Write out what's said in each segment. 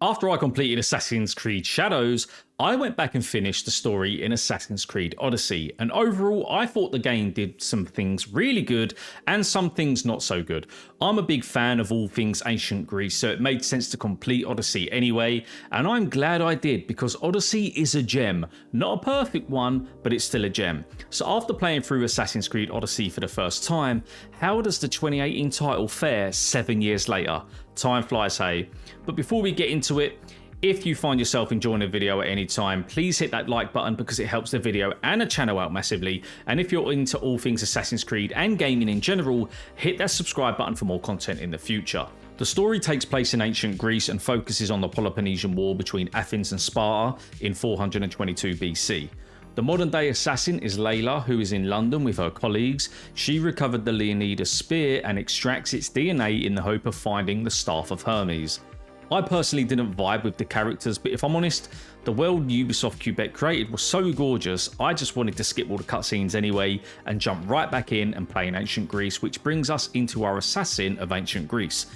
After I completed Assassin's Creed Shadows, I went back and finished the story in Assassin's Creed Odyssey, and overall I thought the game did some things really good and some things not so good. I'm a big fan of all things ancient Greece, so it made sense to complete Odyssey anyway, and I'm glad I did because Odyssey is a gem. Not a perfect one, but it's still a gem. So after playing through Assassin's Creed Odyssey for the first time, how does the 2018 title fare 7 years later? Time flies, hey. But before we get into it, if you find yourself enjoying the video at any time, please hit that like button because it helps the video and the channel out massively. And if you're into all things Assassin's Creed and gaming in general, hit that subscribe button for more content in the future. The story takes place in ancient Greece and focuses on the Peloponnesian War between Athens and Sparta in 422 BC. The modern day assassin is Layla, who is in London with her colleagues. She recovered the Leonidas spear and extracts its DNA in the hope of finding the Staff of Hermes. I personally didn't vibe with the characters, but if I'm honest, the world Ubisoft Quebec created was so gorgeous, I just wanted to skip all the cutscenes anyway and jump right back in and play in ancient Greece, which brings us into our assassin of ancient Greece.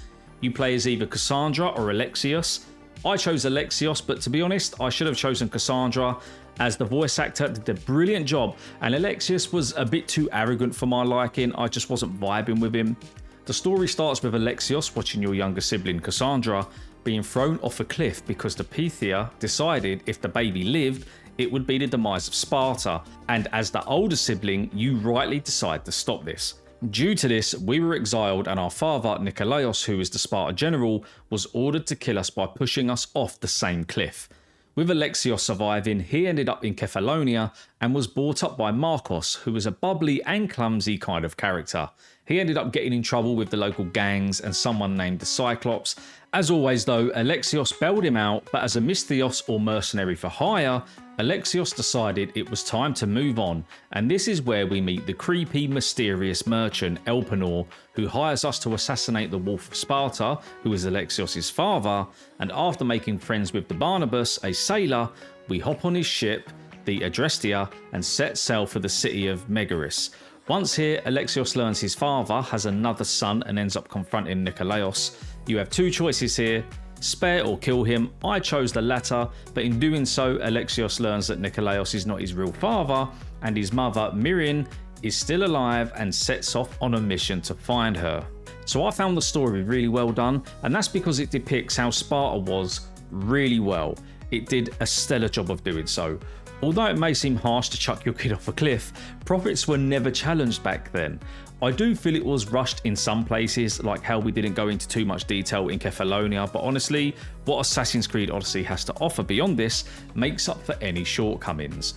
You play as either Cassandra or Alexios. I chose Alexios, but to be honest, I should have chosen Cassandra, as the voice actor did a brilliant job and Alexios was a bit too arrogant for my liking. I just wasn't vibing with him. The story starts with Alexios watching your younger sibling Cassandra being thrown off a cliff because the Pythia decided if the baby lived, it would be the demise of Sparta, and as the older sibling, you rightly decide to stop this. Due to this, we were exiled and our father, Nikolaos, who is the Sparta general, was ordered to kill us by pushing us off the same cliff. With Alexios surviving, he ended up in Kefalonia and was brought up by Marcos, who was a bubbly and clumsy kind of character. He ended up getting in trouble with the local gangs and someone named the Cyclops. As always though, Alexios bailed him out, but as a Misthios or mercenary for hire, Alexios decided it was time to move on, and this is where we meet the creepy, mysterious merchant Elpenor, who hires us to assassinate the Wolf of Sparta, who is Alexios' father, and after making friends with the Barnabas, a sailor, we hop on his ship, the Adrestia, and set sail for the city of Megaris. Once here, Alexios learns his father has another son and ends up confronting Nikolaos. You have two choices here: spare or kill him. I chose the latter, but in doing so, Alexios learns that Nikolaos is not his real father, and his mother, Miriam, is still alive and sets off on a mission to find her. So I found the story really well done, and that's because it depicts how Sparta was really well. It did a stellar job of doing so. Although it may seem harsh to chuck your kid off a cliff, profits were never challenged back then. I do feel it was rushed in some places, like how we didn't go into too much detail in Kefalonia, but honestly, what Assassin's Creed Odyssey has to offer beyond this makes up for any shortcomings.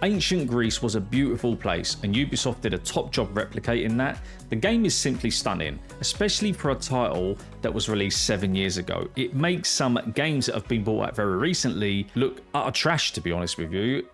Ancient Greece was a beautiful place, and Ubisoft did a top job replicating that. The game is simply stunning, especially for a title that was released 7 years ago. It makes some games that have been brought out very recently look utter trash, to be honest with you.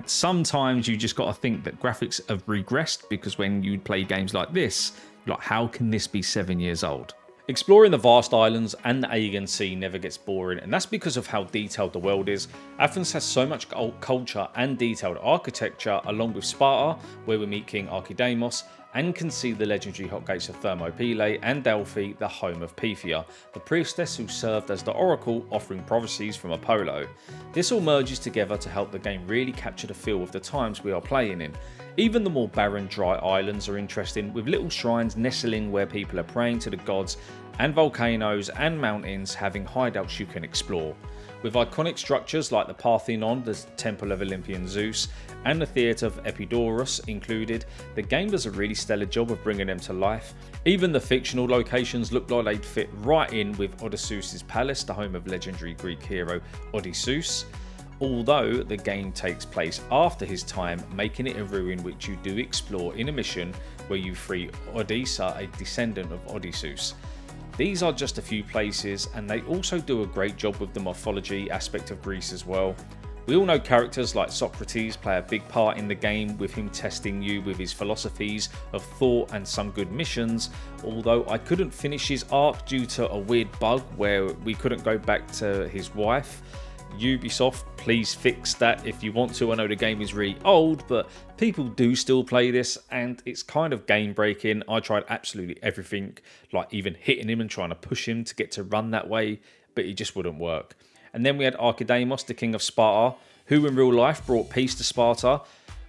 Sometimes you just got to think that graphics have regressed, because when you play games like this, you're like, how can this be 7 years old? Exploring the vast islands and the Aegean Sea never gets boring, and that's because of how detailed the world is. Athens has so much culture and detailed architecture, along with Sparta, where we meet King Archidamos, and can see the legendary hot gates of Thermopylae, and Delphi, the home of Pythia, the priestess who served as the oracle, offering prophecies from Apollo. This all merges together to help the game really capture the feel of the times we are playing in. Even the more barren, dry islands are interesting, with little shrines nestling where people are praying to the gods, and volcanoes and mountains having hideouts you can explore. With iconic structures like the Parthenon, the Temple of Olympian Zeus, and the Theatre of Epidaurus included, the game does a really stellar job of bringing them to life. Even the fictional locations look like they'd fit right in with Odysseus' palace, the home of legendary Greek hero Odysseus. Although the game takes place after his time, making it a ruin which you do explore in a mission where you free Odyssa, a descendant of Odysseus. These are just a few places, and they also do a great job with the mythology aspect of Greece as well. We all know characters like Socrates play a big part in the game, with him testing you with his philosophies of thought and some good missions, although I couldn't finish his arc due to a weird bug where we couldn't go back to his wife. Ubisoft, please fix that if you want to. I know the game is really old, but people do still play this, and it's kind of game breaking. I tried absolutely everything, like even hitting him and trying to push him to get to run that way, but it just wouldn't work. And then we had Archidamos, the king of Sparta, who in real life brought peace to Sparta.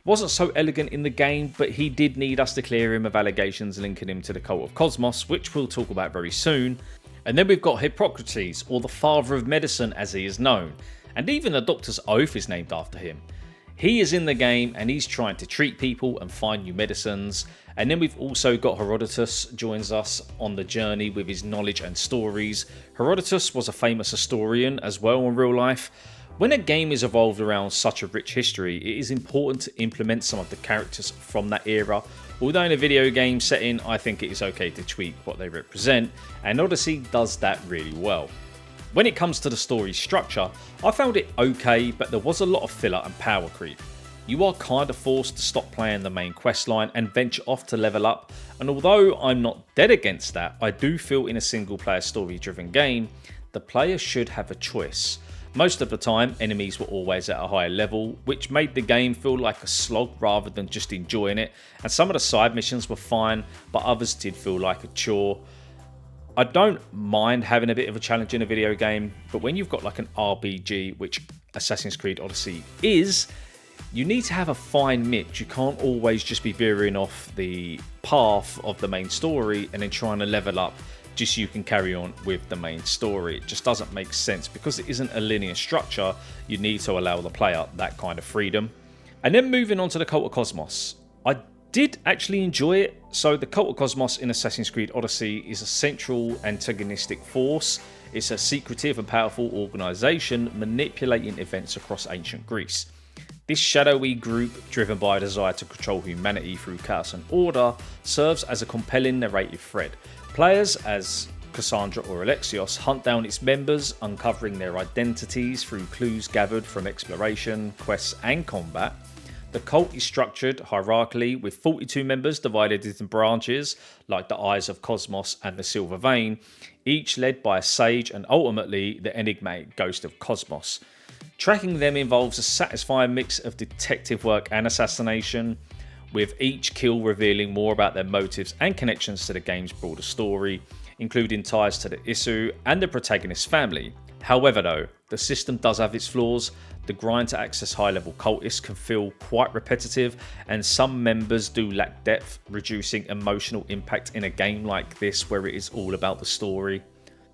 Wasn't so elegant in the game, but he did need us to clear him of allegations linking him to the cult of Cosmos, which we'll talk about very soon. And then we've got Hippocrates, or the father of medicine as he is known, and even the doctor's oath is named after him. He is in the game and he's trying to treat people and find new medicines. And then we've also got Herodotus joins us on the journey with his knowledge and stories. Herodotus was a famous historian as well in real life. When a game is evolved around such a rich history, it is important to implement some of the characters from that era. Although in a video game setting, I think it is okay to tweak what they represent, and Odyssey does that really well. When it comes to the story structure, I found it okay, but there was a lot of filler and power creep. You are kind of forced to stop playing the main questline and venture off to level up, and although I'm not dead against that, I do feel in a single player story driven game, the player should have a choice. Most of the time, enemies were always at a higher level, which made the game feel like a slog rather than just enjoying it, and some of the side missions were fine, but others did feel like a chore. I don't mind having a bit of a challenge in a video game, but when you've got like an RPG, which Assassin's Creed Odyssey is, you need to have a fine mix. You can't always just be veering off the path of the main story and then trying to level up just so you can carry on with the main story. It just doesn't make sense. Because it isn't a linear structure, you need to allow the player that kind of freedom. And then moving on to the Cult of Cosmos. I did actually enjoy it. So the Cult of Cosmos in Assassin's Creed Odyssey is a central antagonistic force. It's a secretive and powerful organisation manipulating events across ancient Greece. This shadowy group, driven by a desire to control humanity through chaos and order, serves as a compelling narrative thread. Players, as Cassandra or Alexios, hunt down its members, uncovering their identities through clues gathered from exploration, quests and combat. The cult is structured hierarchically with 42 members divided into branches like the Eyes of Cosmos and the Silver Vein, each led by a sage and ultimately the enigmatic Ghost of Cosmos. Tracking them involves a satisfying mix of detective work and assassination, with each kill revealing more about their motives and connections to the game's broader story, including ties to the Isu and the protagonist's family. However though, the system does have its flaws. The grind to access high-level cultists can feel quite repetitive, and some members do lack depth, reducing emotional impact in a game like this where it is all about the story.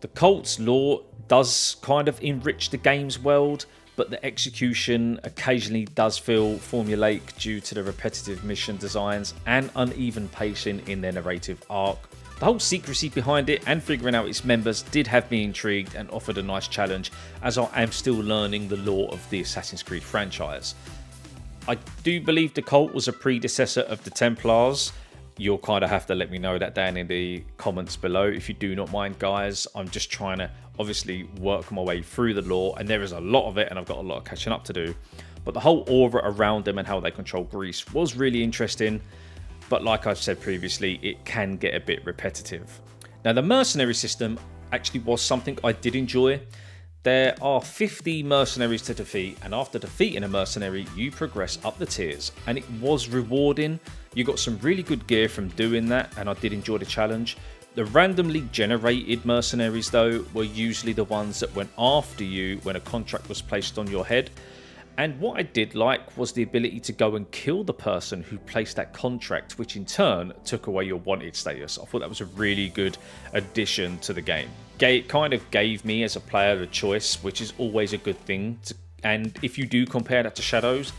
The cult's lore does kind of enrich the game's world, but the execution occasionally does feel formulaic due to the repetitive mission designs and uneven pacing in their narrative arc. The whole secrecy behind it and figuring out its members did have me intrigued and offered a nice challenge, as I am still learning the lore of the Assassin's Creed franchise. I do believe the cult was a predecessor of the Templars. You'll kind of have to let me know that down in the comments below if you do not mind, guys. I'm just trying to obviously work my way through the lore, and there is a lot of it and I've got a lot of catching up to do. But the whole aura around them and how they control Greece was really interesting. But like I've said previously, it can get a bit repetitive. Now the mercenary system actually was something I did enjoy. There are 50 mercenaries to defeat, and after defeating a mercenary, you progress up the tiers, and it was rewarding. You got some really good gear from doing that, and I did enjoy the challenge. The randomly generated mercenaries though were usually the ones that went after you when a contract was placed on your head. And what I did like was the ability to go and kill the person who placed that contract, which in turn took away your wanted status. I thought that was a really good addition to the game. It kind of gave me as a player a choice, which is always a good thing. And if you do compare that to Shadows,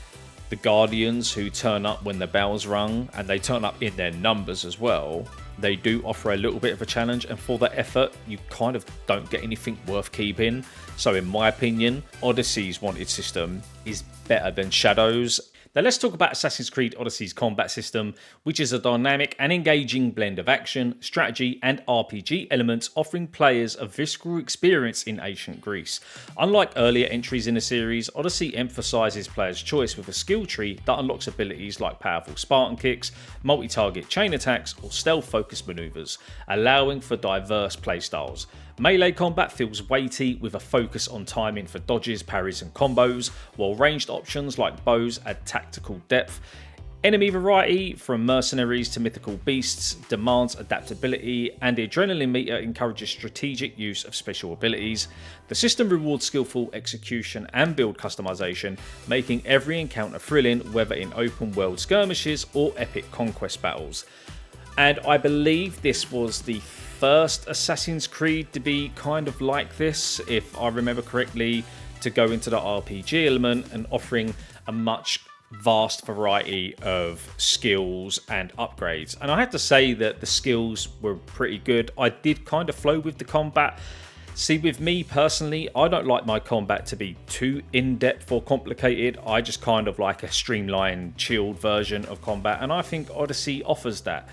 the Guardians who turn up when the bell's rung, and they turn up in their numbers as well, they do offer a little bit of a challenge, and for that effort you kind of don't get anything worth keeping. So in my opinion, Odyssey's wanted system is better than Shadows. Now let's talk about Assassin's Creed Odyssey's combat system, which is a dynamic and engaging blend of action, strategy and RPG elements, offering players a visceral experience in ancient Greece. Unlike earlier entries in the series, Odyssey emphasises players' choice with a skill tree that unlocks abilities like powerful Spartan kicks, multi-target chain attacks or stealth-focused manoeuvres, allowing for diverse playstyles. Melee combat feels weighty with a focus on timing for dodges, parries and combos, while ranged options like bows add tactical depth. Enemy variety, from mercenaries to mythical beasts, demands adaptability, and the adrenaline meter encourages strategic use of special abilities. The system rewards skillful execution and build customization, making every encounter thrilling, whether in open world skirmishes or epic conquest battles. And I believe this was the first Assassin's Creed to be kind of like this, if I remember correctly, to go into the RPG element and offering a much vast variety of skills and upgrades. And I have to say that the skills were pretty good. I did kind of flow with the combat. See, with me personally, I don't like my combat to be too in-depth or complicated. I just kind of like a streamlined, chilled version of combat, and I think Odyssey offers that.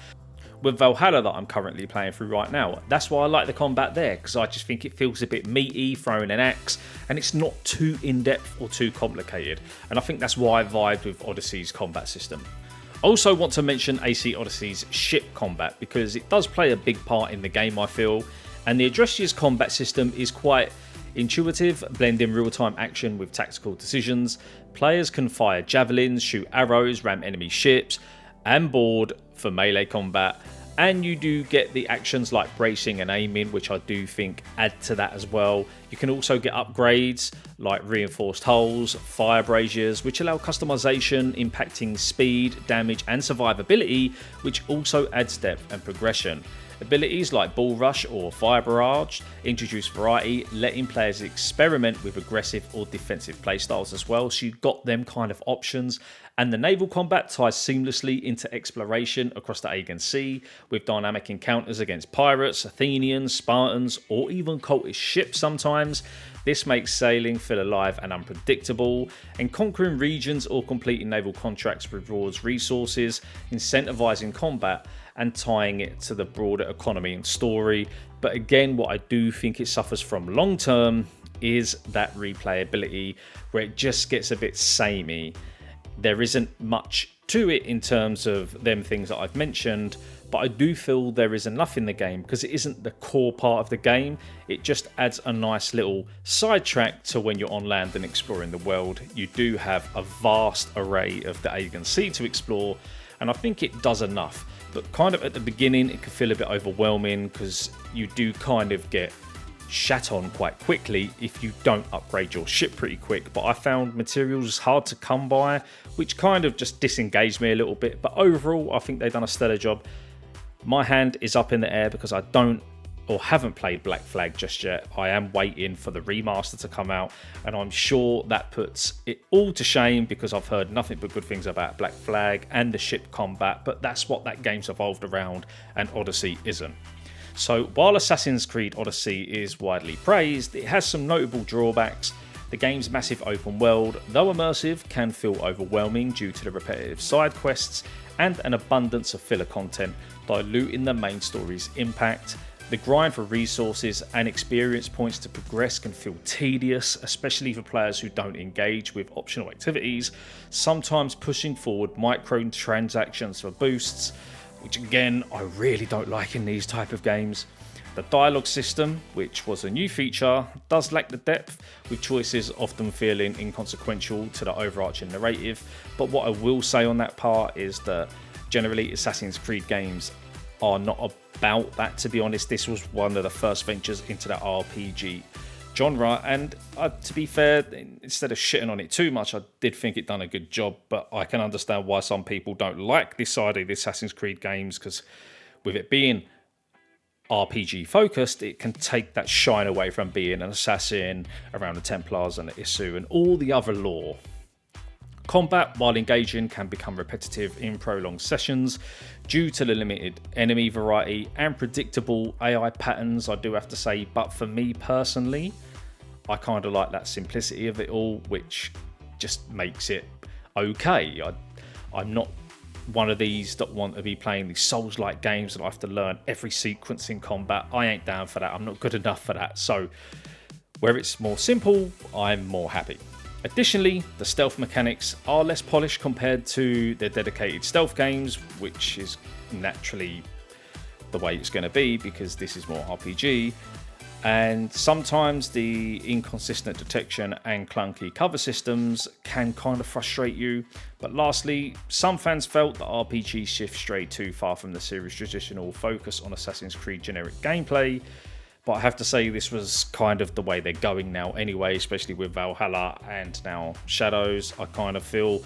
With Valhalla that I'm currently playing through right now, that's why I like the combat there, because I just think it feels a bit meaty, throwing an axe, and it's not too in-depth or too complicated. And I think that's why I vibed with Odyssey's combat system. I also want to mention AC Odyssey's ship combat, because it does play a big part in the game, I feel, and the Adressia's combat system is quite intuitive, blending real-time action with tactical decisions. Players can fire javelins, shoot arrows, ram enemy ships, and board for melee combat, and you do get the actions like bracing and aiming, which I do think add to that as well. You can also get upgrades like reinforced hulls, fire braziers, which allow customization, impacting speed, damage and survivability, which also adds depth and progression. Abilities like Bull Rush or Fire Barrage introduce variety, letting players experiment with aggressive or defensive playstyles as well, so you've got them kind of options. And the naval combat ties seamlessly into exploration across the Aegean Sea, with dynamic encounters against pirates, Athenians, Spartans, or even cultist ships sometimes. This makes sailing feel alive and unpredictable, and conquering regions or completing naval contracts rewards resources, incentivizing combat and tying it to the broader economy and story. But again, what I do think it suffers from long term is that replayability, where it just gets a bit samey. There isn't much to it in terms of them things that I've mentioned, but I do feel there is enough in the game, because it isn't the core part of the game. It just adds a nice little sidetrack to when you're on land and exploring the world. You do have a vast array of the Aegean Sea to explore, and I think it does enough. But kind of at the beginning, it can feel a bit overwhelming, because you do kind of get shat on quite quickly if you don't upgrade your ship pretty quick. But I found materials hard to come by, which kind of just disengaged me a little bit. But overall, I think they've done a stellar job. My hand is up in the air because I don't or haven't played Black Flag just yet. I am waiting for the remaster to come out, and I'm sure that puts it all to shame, because I've heard nothing but good things about Black Flag and the ship combat, but that's what that game's evolved around, and Odyssey isn't. So while Assassin's Creed Odyssey is widely praised, it has some notable drawbacks. The game's massive open world, though immersive, can feel overwhelming due to the repetitive side quests and an abundance of filler content, diluting the main story's impact. The grind for resources and experience points to progress can feel tedious, especially for players who don't engage with optional activities, sometimes pushing forward microtransactions for boosts, which again, I really don't like in these type of games. The dialogue system, which was a new feature, does lack the depth, with choices often feeling inconsequential to the overarching narrative. But what I will say on that part is that generally Assassin's Creed games are not about that, to be honest. This was one of the first ventures into the RPG genre, and to be fair, instead of shitting on it too much, I did think it done a good job. But I can understand why some people don't like this side of the Assassin's Creed games, because with it being RPG focused, it can take that shine away from being an assassin around the Templars and the Issue and all the other lore. Combat, while engaging, can become repetitive in prolonged sessions due to the limited enemy variety and predictable AI patterns, I do have to say. But for me personally, I kind of like that simplicity of it all, which just makes it okay. I'm not one of these that want to be playing these Souls-like games that I have to learn every sequence in combat. I ain't down for that. I'm not good enough for that. So where it's more simple, I'm more happy. Additionally, the stealth mechanics are less polished compared to the dedicated stealth games, which is naturally the way it's going to be because this is more RPG. And sometimes the inconsistent detection and clunky cover systems can kind of frustrate you. But lastly, some fans felt that RPGs shift straight too far from the series' traditional focus on Assassin's Creed generic gameplay. But I have to say this was kind of the way they're going now anyway, especially with Valhalla and now Shadows. I kind of feel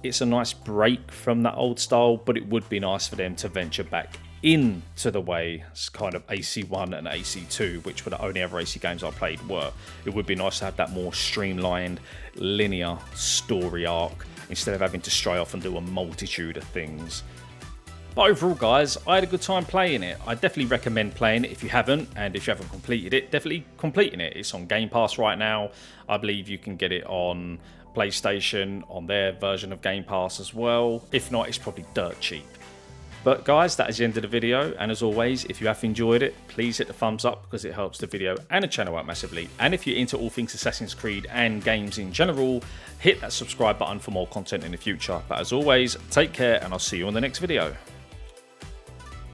it's a nice break from that old style, but it would be nice for them to venture back into the way kind of AC1 and AC2, which were the only other AC games I played were. It would be nice to have that more streamlined, linear story arc instead of having to stray off and do a multitude of things. But overall, guys, I had a good time playing it. I definitely recommend playing it if you haven't, and if you haven't completed it, definitely completing it. It's on Game Pass right now. I believe you can get it on PlayStation, on their version of Game Pass as well. If not, it's probably dirt cheap. But guys, that is the end of the video, and as always, if you have enjoyed it, please hit the thumbs up because it helps the video and the channel out massively. And if you're into all things Assassin's Creed and games in general, hit that subscribe button for more content in the future. But as always, take care and I'll see you on the next video.